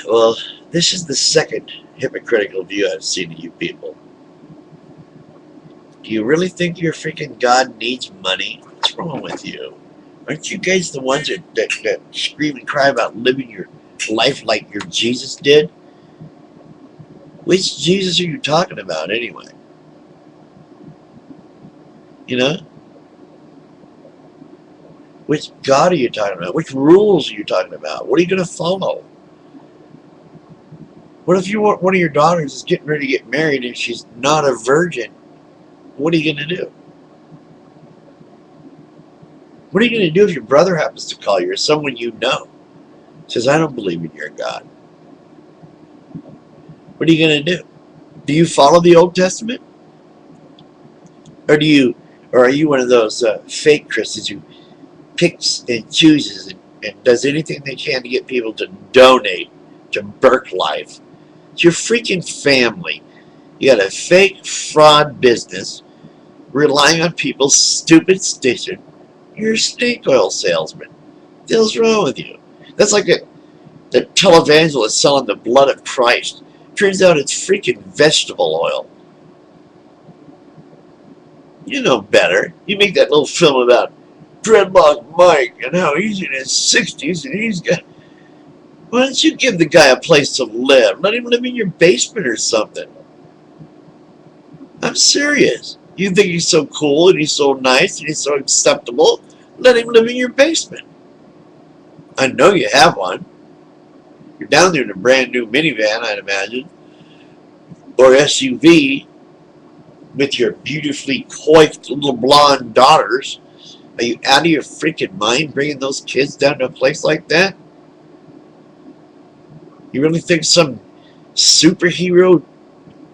Well, this is the second hypocritical view I've seen of you people. Do you really think your freaking God needs money? What's wrong with you? Aren't you guys the ones that scream and cry about living your life like your Jesus did? Which Jesus are you talking about anyway? You know? Which God are you talking about? Which rules are you talking about? What are you going to follow? What if one of your daughters is getting ready to get married and she's not a virgin? What are you going to do? What are you going to do if your brother happens to call you or someone you know says, I don't believe in your God? What are you going to do? Do you follow the Old Testament? Or are you one of those fake Christians who picks and chooses and does anything they can to get people to donate to Burke Life? It's your freaking family. You got a fake fraud business relying on people's stupid stition. You're a snake oil salesman. What the hell's wrong with you? That's like the televangelist selling the blood of Christ. Turns out it's freaking vegetable oil. You know better. You make that little film about Dreadlock Mike and how he's in his 60s and he's got... Why don't you give the guy a place to live? Let him live in your basement or something. I'm serious. You think he's so cool and he's so nice and he's so acceptable? Let him live in your basement. I know you have one. You're down there in a brand new minivan, I'd imagine, or SUV with your beautifully coiffed little blonde daughters. Are you out of your freaking mind bringing those kids down to a place like that? You really think some superhero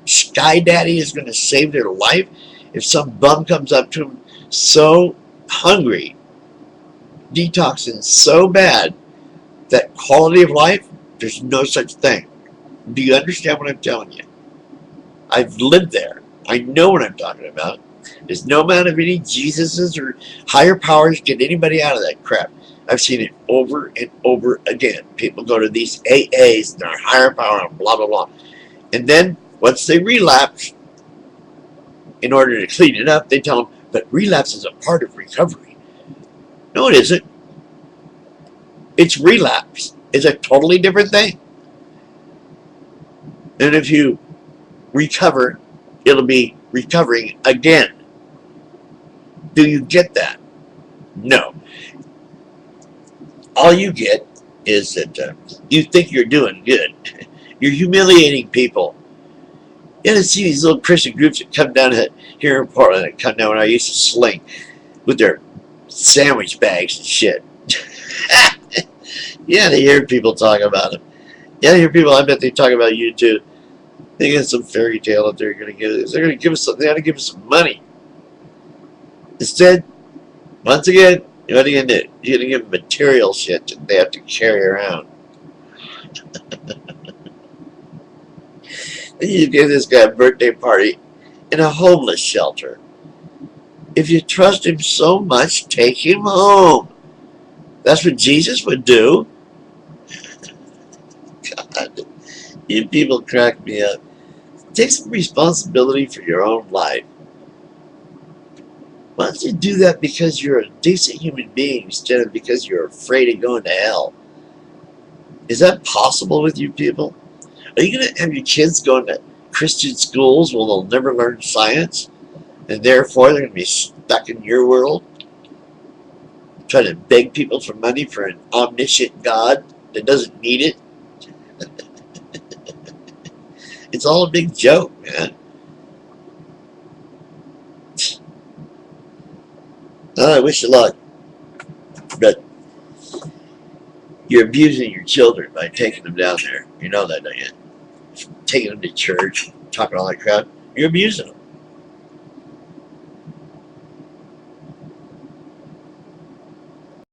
sky daddy is going to save their life if some bum comes up to him so hungry, detoxing so bad, that quality of life, there's no such thing. Do you understand what I'm telling you? I've lived there. I know what I'm talking about. There's no amount of any Jesuses or higher powers get anybody out of that crap. I've seen it over and over again. People go to these AAs and they're higher power and blah, blah, blah. And then once they relapse, in order to clean it up, they tell them, but relapse is a part of recovery. No, it isn't. It's relapse. It's a totally different thing. And if you recover, it'll be recovering again. Do you get that? No. All you get is that you think you're doing good. You're humiliating people. You gotta see these little Christian groups that come down here in Portland, that come down when I used to sling with their sandwich bags and shit. Yeah, they hear people talk about them. Yeah, they hear people, I bet they talk about you too. They got some fairy tale that they're going to give us. They're going to give us something. They ought to give us some money. Instead, once again, what are you going to do? You're going to give them material shit that they have to carry around. Then you give this guy a birthday party in a homeless shelter. If you trust him so much, take him home. That's what Jesus would do. God, you people crack me up. Take some responsibility for your own life. Why don't you do that because you're a decent human being instead of because you're afraid of going to hell? Is that possible with you people? Are you going to have your kids going to Christian schools where they'll never learn science? And therefore they're going to be stuck in your world? Trying to beg people for money for an omniscient God that doesn't need it? It's all a big joke, man. I wish you luck. But you're abusing your children by taking them down there. You know that, don't you? Taking them to church, talking all that crap. You're abusing them.